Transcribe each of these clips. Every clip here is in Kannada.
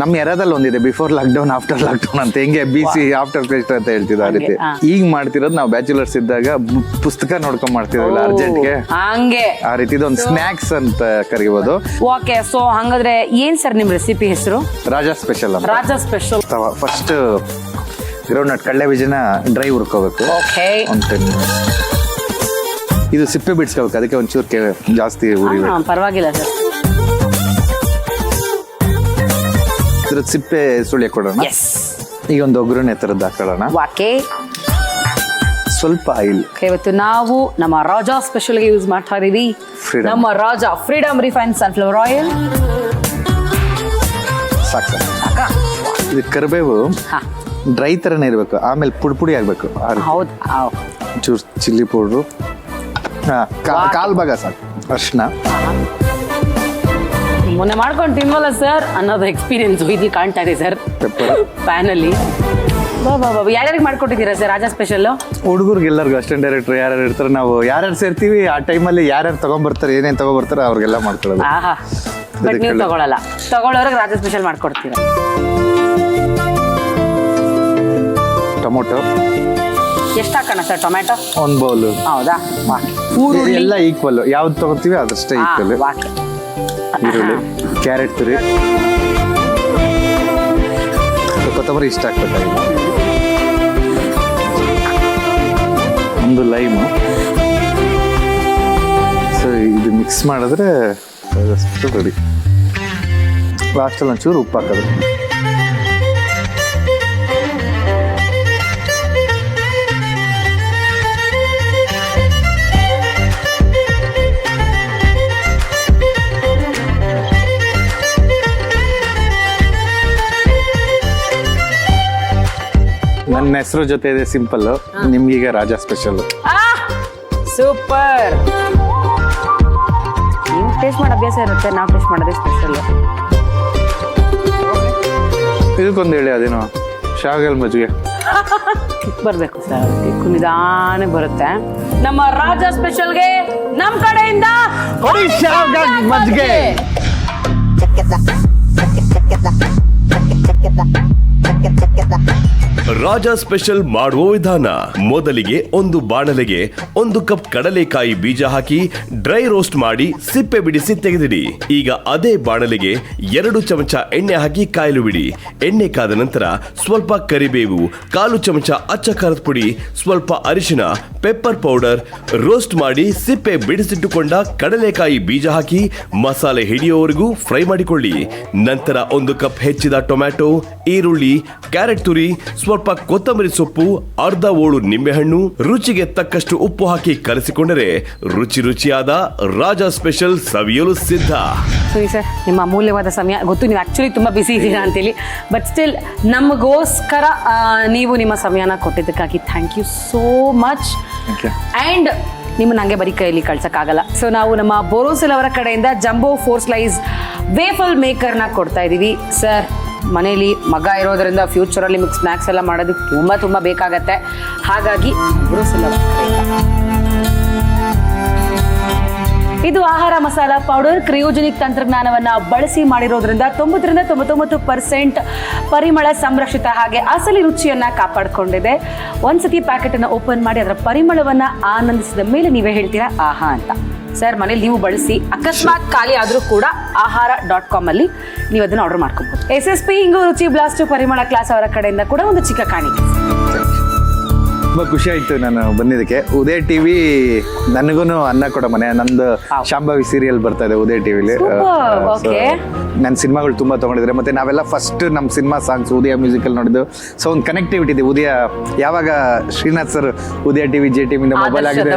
ನಮ್ಮ ಎರಾದಲ್ಲಿ ಒಂದಿದೆ ಬಿಫೋರ್ ಲಾಕ್ಡೌನ್ ಆಫ್ಟರ್ ಲಾಕ್ಡೌನ್ ಅಂತ ಹೆಂಗೆ BC ಆಫ್ಟರ್ ಪೇಸ್ಟ್ ಅಂತ ಹೇಳ್ತಿದ್ದ ಆ ರೀತಿ. ಈಗ ಮಾಡ್ತಿರೋದು ನಾವು ಬ್ಯಾಚುಲರ್ಸ್ ಇದ್ದಾಗ ಪುಸ್ತಕ ನೋಡ್ಕೊಂಡ್ ಮಾಡ್ತಿದ್ವಲ್ಲ ಅರ್ಜೆಂಟ್ಗೆ, ಹಂಗೆ ಆ ರೀತಿದು ಒಂದು ಸ್ನಾಕ್ಸ್ ಅಂತ ಕರಿಬಹುದು. ಓಕೆ, ಸೊ ಹಂಗಾದ್ರೆ ಏನ್ ಸರ್ ನಿಮ್ ರೆಸಿಪಿ ಹೆಸರು? ರಾಜಾ ಸ್ಪೆಷಲ್ ಅಂತ. Raja special. First ground nut ಕಡಲೆ ಬೀಜನ ಡ್ರೈ ಹುರ್ಕೋಬೇಕು. ಓಕೆ, ಒಂದು 10 minutes. ಇದು ಸಿಪ್ಪೆ ಬಿಡಿಸ್ಕೋಬೇಕು, ಅದಕ್ಕೆ ಒಂಚೂರು ಜಾಸ್ತಿ ಉರಿಬೇಕು. ಪರವಾಗಿಲ್ಲ ಸರ್. ಇದ್ರ ಸಿಪ್ಪೆ ಸುಳಿಯ ಕೊಡೋಣ. ಎಸ್, ಈಗ ಒಂದು ಒಗ್ಗರಣೆ ತರದ್ದು ಹಾಕೊಳ್ಳೋಣ. ಓಕೆ, ಸ್ವಲ್ಪ ಆಯಿಲ್. ಇವತ್ತು ನಾವು ನಮ್ಮ ರಾಜಾ ಸ್ಪೆಷಲ್ಗೆ ಯೂಸ್ ಮಾಡ್ತಾ ಇದೀವಿ ನಮ್ಮ Raja freedom refined sunflower oil. ಸಾಕು. ಇದು ಕರಿಬೇವು ಡ್ರೈ ತರನೇ ಇರಬೇಕು, ಆಮೇಲೆ ಪುಡಿ ಆಗ್ಬೇಕು. ಹೌದು, ಚೂರು ಚಿಲ್ಲಿ ಪೌಡ್ರು, ಕಾಲ್ ಭಾಗ ಸಾಕು. ಅರ್ಶಿನ ಮೊನ್ನೆ ಮಾಡ್ಕೊಂಡು ತಿನ್ವಲ್ಲ ಸರ್ ಅನ್ನೋದು ಎಕ್ಸ್ಪೀರಿಯನ್ಸ್ ಇಲ್ಲಿ ಕಾಣ್ತಾ ಇದೆ ಸರ್ ಪ್ಯಾನ್ ಅಲ್ಲಿ. ಯಾರ್ಯಾರಿಗೆ ಮಾಡ್ಕೊಟ್ಟಿದ್ದೀರಾ ಸರ್ ರಾಜಾ ಸ್ಪೆಷಲ್? ಹುಡುಗರಿಗೆ ಎಲ್ಲರಿಗೂ ಅಸಿಸ್ಟೆಂಟ್ ಡೈರೆಕ್ಟರ್ ಯಾರ್ಯಾರು ಇರ್ತಾರೆ, ನಾವು ಯಾರ್ಯಾರು ಸೇರ್ತೀವಿ ಆ ಟೈಮಲ್ಲಿ ಯಾರ್ಯಾರು ತಗೊಂಡ್ಬರ್ತಾರೆ, ಏನೇನು ತಗೊಂಡ್ಬರ್ತಾರೆ ಅವ್ರಿಗೆಲ್ಲ ಮಾಡ್ಕೊಳ್ಳೋದು. ಬಟ್ ನೀವು ತಗೊಳಲ್ಲ, ತಗೊಳ್ಳೋರಿಗೆ ರಾಜಾ ಸ್ಪೆಷಲ್ ಮಾಡ್ಕೊಡ್ತೀರಾ. ಟೊಮೊಟೊ ಎಷ್ಟು ಹಾಕೋಣ ಸರ್? ಟೊಮ್ಯಾಟೊ ಒಂದು ಬೌಲು. ಹೌದಾ? ಎಲ್ಲ ಈಕ್ವಲ್, ಯಾವ್ದು ತಗೋತೀವಿ ಅದಷ್ಟೇ ಈಕ್ವಲ್. ಈರುಳ್ಳಿ, ಕ್ಯಾರೆಟ್ ತುರಿ, ಕೊತ್ತಂಬರಿ ಇಷ್ಟ ಹಾಕ್ಬೇಕಾಗಿಲ್ಲ, ಒಂದು ಲೈಮು. ಸೊ ಇದು ಮಿಕ್ಸ್ ಮಾಡಿದ್ರೆ ಅದಷ್ಟು ರೆಡಿ. ಲಾಸ್ಟಲ್ಲಿ ಒಂಚೂರು ಉಪ್ಪು ಹಾಕೋದು. ನನ್ನ ಹೆಸರು ಜೊತೆ ಇದೆ ಸಿಂಪಲ್, ನಿಮ್ಗೀಗ ರಾಜಾ ಸ್ಪೆಷಲ್. ಸೂಪರ್. ನೀವು ಟೇಸ್ಟ್ ಮಾಡೋ ಅಭ್ಯಾಸ ಇರುತ್ತೆ, ನಾವು ಟೇಸ್ಟ್ ಮಾಡೋದೇ ಸ್ಪೆಷಲ್. ಇದಕ್ಕೊಂದು ಹೇಳಿ, ಅದೇನೋ ಶಾಗಲ್ ಮಜ್ಜಿಗೆ ಬರ್ಬೇಕು ಸರ್, ನಿಧಾನ ಬರುತ್ತೆ. ನಮ್ಮ ರಾಜಾ ಸ್ಪೆಷಲ್ಗೆ ನಮ್ಮ ಕಡೆಯಿಂದ ಮಜ್ಜಿಗೆ. ರಾಜಾ ಸ್ಪೆಷಲ್ ಮಾಡುವ ವಿಧಾನ: ಮೊದಲಿಗೆ ಒಂದು ಬಾಣಲೆಗೆ 1 ಕಪ್ ಕಡಲೆಕಾಯಿ ಬೀಜ ಹಾಕಿ ಡ್ರೈ ರೋಸ್ಟ್ ಮಾಡಿ ಸಿಪ್ಪೆ ಬಿಡಿಸಿ ತೆಗೆದಿಡಿ. ಈಗ ಅದೇ ಬಾಣಲೆಗೆ 2 ಚಮಚ ಎಣ್ಣೆ ಹಾಕಿ ಕಾಯಲು ಬಿಡಿ. ಎಣ್ಣೆ ಕಾದ ನಂತರ ಸ್ವಲ್ಪ ಕರಿಬೇವು, 1/4 ಚಮಚ ಅಚ್ಚ ಖಾರದ ಪುಡಿ, ಸ್ವಲ್ಪ ಅರಿಶಿನ, ಪೆಪ್ಪರ್ ಪೌಡರ್, ರೋಸ್ಟ್ ಮಾಡಿ ಸಿಪ್ಪೆ ಬಿಡಿಸಿಟ್ಟುಕೊಂಡ ಕಡಲೆಕಾಯಿ ಬೀಜ ಹಾಕಿ ಮಸಾಲೆ ಹಿಡಿಯುವವರೆಗೂ ಫ್ರೈ ಮಾಡಿಕೊಳ್ಳಿ. ನಂತರ 1 ಕಪ್ ಹೆಚ್ಚಿದ ಟೊಮ್ಯಾಟೊ, ಈರುಳ್ಳಿ, ಕ್ಯಾರೆಟ್ ತುರಿ, ಸ್ವಲ್ಪ ಕೊತ್ತಂಬರಿ ಸೊಪ್ಪು, ಅರ್ಧ ಓಳು ನಿಂಬೆಹಣ್ಣು, ರುಚಿಗೆ ತಕ್ಕಷ್ಟು ಉಪ್ಪು ಹಾಕಿ ಕಲಸಿಕೊಂಡರೆ ರುಚಿಯಾದ ರಾಜಾ ಸ್ಪೆಷಲ್ ಸವಿಯಲು ಸಿದ್ಧ. ಸರಿ ಸರ್, ನಿಮ್ಮ ಅಮೂಲ್ಯವಾದ ಸಮಯ ಗೊತ್ತು, ನೀವು ಆಕ್ಚುಲಿ ತುಂಬಾ ಬಿಸಿ ಇದ್ದೀರಾ ಅಂತೇಳಿ, ಬಟ್ ಸ್ಟಿಲ್ ನಮಗೋಸ್ಕರ ನೀವು ನಿಮ್ಮ ಸಮಯನ ಕೊಟ್ಟಿದ್ದಕ್ಕಾಗಿ thank you so much. And ನಿಮ್ಮ ನಂಗೆ ಬರೀ ಕೈಯಲ್ಲಿ ಕಳ್ಸಕ್ಕಾಗಲ್ಲ. ಸೊ ನಾವು ನಮ್ಮ ಬೋರೋಸಿಲ್ ಅವರ ಕಡೆಯಿಂದ ಜಂಬೋ 4 ಸ್ಲೈಸ್ ವೇಫಲ್ ಮೇಕರ್ನ ಕೊಡ್ತಾ ಇದ್ದೀವಿ. ಸರ್, ಮನೇಲಿ ಮಗ ಇರೋದ್ರಿಂದ ಫ್ಯೂಚರಲ್ಲಿ ನಿಮಗೆ ಸ್ನ್ಯಾಕ್ಸ್ ಎಲ್ಲ ಮಾಡೋದಕ್ಕೆ ತುಂಬ ಬೇಕಾಗತ್ತೆ. ಹಾಗಾಗಿ ಬೋರೋಸಿಲ್ ಅವರ ಕಡೆಯಿಂದ ಇದು ಆಹಾರ ಮಸಾಲಾ ಪೌಡರ್ ಕ್ರಿಯೋಜೆನಿಕ್ ತಂತ್ರಜ್ಞಾನವನ್ನ ಬಳಸಿ ಮಾಡಿರೋದ್ರಿಂದ 90ರಿಂದ 99% ಪರಿಮಳ ಸಂರಕ್ಷಿತ ಹಾಗೆ ಅಸಲಿ ರುಚಿಯನ್ನ ಕಾಪಾಡಿಕೊಂಡಿದೆ. ಒಂದ್ಸತಿ ಪ್ಯಾಕೆಟ್ ಅನ್ನ ಓಪನ್ ಮಾಡಿ ಅದರ ಪರಿಮಳವನ್ನ ಆನಂದಿಸಿದ ಮೇಲೆ ನೀವೇ ಹೇಳ್ತೀರಾ ಆಹಾ ಅಂತ. ಸರ್, ಮನೇಲಿ ನೀವು ಬಳಸಿ, ಅಕಸ್ಮಾತ್ ಖಾಲಿ ಆದ್ರೂ ಕೂಡ ಆಹಾರ.com ಅಲ್ಲಿ ನೀವು ಅದನ್ನ ಆರ್ಡರ್ ಮಾಡ್ಕೋಬಹುದು. SSP ಹಿಂಗು ರುಚಿ ಬ್ಲಾಸ್ಟ್ ಪರಿಮಳ ಕ್ಲಾಸ್ ಅವರ ಕಡೆಯಿಂದ ಕೂಡ ಒಂದು ಚಿಕ್ಕ ಕಾಣಿಕೆ. ತುಂಬಾ ಖುಷಿ ಆಯ್ತು ನಾನು ಬಂದಿದ್ದಕ್ಕೆ. ಉದಯ ಟಿವಿ ನನಗೂ ಅನ್ನ ಕೊಡೋ ಮನೆ. ನಂದು ಶಾಂಭವಿ ಸೀರಿಯಲ್ ಬರ್ತಾ ಇದೆ ಉದಯ ಟಿವಿಲಿ. ನನ್ನ ಸಿನಿಮಾಗಳು ತುಂಬಾ ತಗೊಂಡಿದ್ರೆ, ಮತ್ತೆ ನಾವೆಲ್ಲ ಫಸ್ಟ್ ನಮ್ಮ ಸಿನಿಮಾ ಸಾಂಗ್ಸ್ ಉದಯ ಮ್ಯೂಸಿಕಲ್ ನೋಡಿದ್ದು. ಸೊ ಒಂದು ಕನೆಕ್ಟಿವಿಟಿ ಇದೆ. ಉದಯ ಯಾವಾಗ Srinath sir Udaya TV J TV mobile ಆಗಿದೆ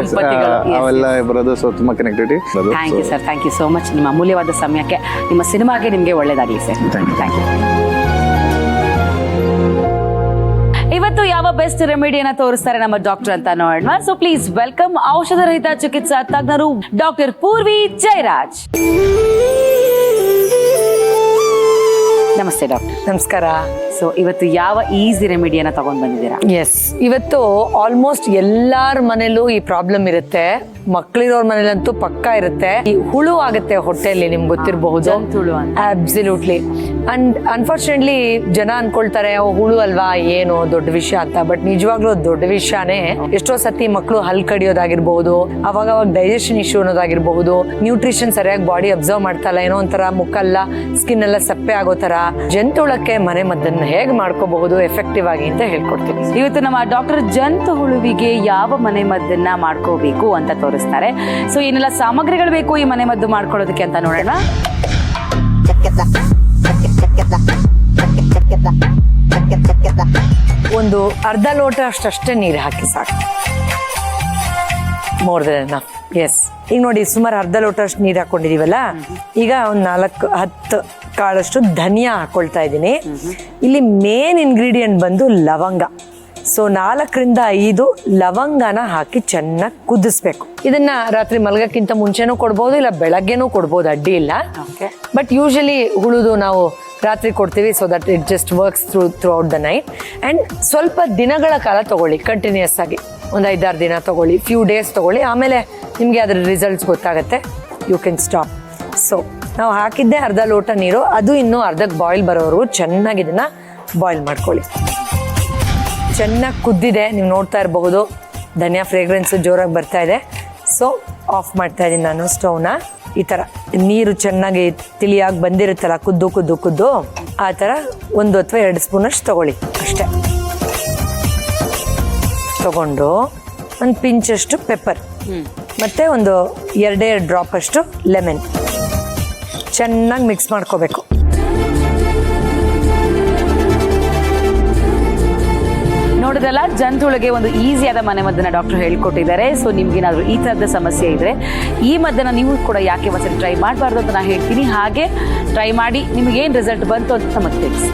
ಅವೆಲ್ಲ ಬರೋದು. ಸೊ ತುಂಬಾ connectivity. Thank you sir, thank you so much. ನಿಮ್ಮ ಅಮೂಲ್ಯವಾದ ಸಮಯಕ್ಕೆ, ನಿಮ್ಮ ಸಿನಿಮಾಗೆ ನಿಮಗೆ ಒಳ್ಳೇದಾಗಲಿ ಸರ್. Thank you. ಇವತ್ತು ಯಾವ ಬೆಸ್ಟ್ ರೆಮಿಡಿಯನ್ನ ತೋರಿಸ್ತಾರೆ ನಮ್ಮ ಡಾಕ್ಟರ್ ಅಂತ ನೋಡೋಣ. ಸೊ ಪ್ಲೀಸ್ ವೆಲ್ಕಮ್ ಔಷಧ ರಹಿತ ಚಿಕಿತ್ಸಾ ತಜ್ಞರು ಡಾಕ್ಟರ್ ಪೂರ್ವಿ ಜಯರಾಜ್. ನಮಸ್ತೆ ಡಾಕ್ಟರ್. ನಮಸ್ಕಾರ. ಸೊ ಸೊ ಇವತ್ತು ಯಾವ ಈಸಿ ರೆಮಿಡಿಯನ್ನ ತಗೊಂಡ್ ಬಂದಿದ್ದೀರಾ? ಎಸ್, ಇವತ್ತು ಆಲ್ಮೋಸ್ಟ್ ಎಲ್ಲಾರ ಮನೇಲೂ ಈ ಪ್ರಾಬ್ಲಮ್ ಇರುತ್ತೆ. ಮಕ್ಳಿರೋರ್ ಮನೇಲಂತೂ ಪಕ್ಕಾ ಇರುತ್ತೆ. ಈ ಹುಳು ಆಗುತ್ತೆ ಹೊಟ್ಟೆಯಲ್ಲಿ, ನಿಮ್ಗೆ ಗೊತ್ತಿರಬಹುದು. ಜಂತುಹುಳು ಅಂತ. ಅಬ್ಸಲ್ಯೂಟ್ಲಿ. ಅಂಡ್ ಅನ್ಫಾರ್ಚುನೇಟ್ಲಿ ಜನ ಅನ್ಕೊಳ್ತಾರೆ ಹುಳು ಅಲ್ವಾ ಏನು ದೊಡ್ಡ ವಿಷಯ ಅಂತ. ಬಟ್ ನಿಜವಾಗ್ಲೂ ದೊಡ್ಡ ವಿಷಯನೇ. ಎಷ್ಟೋ ಸತಿ ಮಕ್ಕಳು ಹಲ್ ಕಡಿಯೋದಾಗಿರ್ಬಹುದು, ಅವಾಗ ಡೈಜೆಷನ್ ಇಶ್ಯೂ ಅನ್ನೋದಾಗಿರ್ಬಹುದು, ನ್ಯೂಟ್ರಿಷನ್ ಸರಿಯಾಗಿ ಬಾಡಿ ಅಬ್ಸರ್ವ್ ಮಾಡ್ತಾ ಇಲ್ಲ, ಏನೋ ಒಂಥರ ಮುಖಲ್ಲ ಸ್ಕಿನ್ ಎಲ್ಲ ಸಪ್ಪೆ ಆಗೋ ತರ. ಜಂತುಹುಳಕ್ಕೆ ಮನೆ ಮದ್ದನ್ನ ಹೇಗೆ ಮಾಡ್ಕೋಬಹುದು ಎಫೆಕ್ಟಿವ್ ಆಗಿ ಅಂತ ಹೇಳ್ಕೊಡ್ತೀನಿ. ಇವತ್ತು ನಮ್ಮ ಡಾಕ್ಟರ್ ಜಂತುಹುಳುವಿಗೆ ಯಾವ ಮನೆ ಮದ್ದನ್ನ ಮಾಡ್ಕೋಬೇಕು ಅಂತ ತೋರಿಸ್ತಾರೆ. ಸೊ ಏನೆಲ್ಲ ಸಾಮಗ್ರಿಗಳು ಬೇಕು ಈ ಮನೆ ಮದ್ದು ಮಾಡ್ಕೊಳ್ಳೋದಕ್ಕೆ ಅಂತ ನೋಡೋಣ. ಒಂದು ಅರ್ಧ ಲೋಟ ಅಷ್ಟೇ ನೀರು ಹಾಕಿ ಸಾಕು. More than enough. ಎಸ್, ಈಗ ನೋಡಿ ಸುಮಾರು ಅರ್ಧ ಲೋಟ ಅಷ್ಟು ನೀರು ಹಾಕೊಂಡಿದೀವಲ್ಲ, ಈಗ ಒಂದು 4-10 ಕಾಳಷ್ಟು ಧನಿಯಾ ಹಾಕೊಳ್ತಾ ಇದ್ದೀನಿ. ಇಲ್ಲಿ ಮೇನ್ ಇಂಗ್ರೀಡಿಯೆಂಟ್ ಬಂದು ಲವಂಗ. ಸೊ 4-5 ಲವಂಗನ ಹಾಕಿ ಚೆನ್ನಾಗಿ ಕುದಿಸ್ಬೇಕು. ಇದನ್ನ ರಾತ್ರಿ ಮಲಗಕ್ಕಿಂತ ಮುಂಚೆನೂ ಕೊಡ್ಬೋದು, ಇಲ್ಲ ಬೆಳಗ್ಗೆನೂ ಕೊಡ್ಬೋದು, ಅಡ್ಡಿ ಇಲ್ಲ. ಬಟ್ ಯೂಶಲಿ ಹುಳುದು ನಾವು ರಾತ್ರಿ ಕೊಡ್ತೀವಿ, so that it just works through out the night. And ಸ್ವಲ್ಪ ದಿನಗಳ ಕಾಲ ತಗೊಳ್ಳಿ, ಕಂಟಿನ್ಯೂಸ್ ಆಗಿ ಒಂದು 5-6 ದಿನ ತಗೊಳ್ಳಿ, ಫ್ಯೂ ಡೇಸ್ ತಗೊಳ್ಳಿ. ಆಮೇಲೆ ನಿಮಗೆ ಅದರ ರಿಸಲ್ಟ್ಸ್ ಗೊತ್ತಾಗುತ್ತೆ. You can stop. ಸೊ ನಾವು ಹಾಕಿದ್ದೆ ಅರ್ಧ ಲೋಟ ನೀರು, ಅದು ಇನ್ನೂ ಅರ್ಧಕ್ಕೆ ಬಾಯ್ಲ್ ಬರೋವರೆಗೂ ಚೆನ್ನಾಗಿ ಇದನ್ನ ಬಾಯ್ಲ್ ಮಾಡ್ಕೊಳ್ಳಿ. ಚೆನ್ನಾಗಿ ಕುದ್ದಿದೆ, ನೀವು ನೋಡ್ತಾ ಇರಬಹುದು. ಧನಿಯಾ ಫ್ರೇಗ್ರೆನ್ಸ್ ಜೋರಾಗಿ ಬರ್ತಾ ಇದೆ. ಸೊ ಆಫ್ ಮಾಡ್ತಾ ಇದ್ದೀನಿ ನಾನು ಸ್ಟವ್ನ. ಈ ಥರ ನೀರು ಚೆನ್ನಾಗಿ ತಿಳಿಯಾಗಿ ಬಂದಿರುತ್ತಲ್ಲ, ಕುದ್ದು ಆ ಥರ 1 ಅಥವಾ 2 ಸ್ಪೂನಷ್ಟು ತಗೊಳ್ಳಿ ಅಷ್ಟೇ. ತಗೊಂಡು ಒಂದು ಪಿಂಚಷ್ಟು ಪೆಪ್ಪರ್ ಮತ್ತು ಒಂದು 2 ಡ್ರಾಪ್ ಅಷ್ಟು ಲೆಮನ್ ಚೆನ್ನಾಗಿ ಮಿಕ್ಸ್ ಮಾಡ್ಕೋಬೇಕು. ನೋಡಿದ್ರಲ್ಲ, ಜಂತುಹುಳುಗೆ ಒಂದು ಈಸಿಯಾದ ಮನೆ ಮದ್ದನ್ನ ಡಾಕ್ಟರ್ ಹೇಳ್ಕೊಟ್ಟಿದ್ದಾರೆ. ಸೊ ನಿಮ್ಗೇನಾದ್ರೂ ಈ ಥರದ ಸಮಸ್ಯೆ ಇದ್ರೆ ಈ ಮದ್ದನ್ನ ನೀವು ಕೂಡ ಯಾಕೆ ಒಂದ್ಸರಿ ಟ್ರೈ ಮಾಡಬಾರ್ದು ಅಂತ ನಾನು ಹೇಳ್ತೀನಿ. ಹಾಗೆ ಟ್ರೈ ಮಾಡಿ ನಿಮಗೇನು ರಿಸಲ್ಟ್ ಬಂತು ಅಂತ ನಮಗೆ ತಿಳಿಸಿ.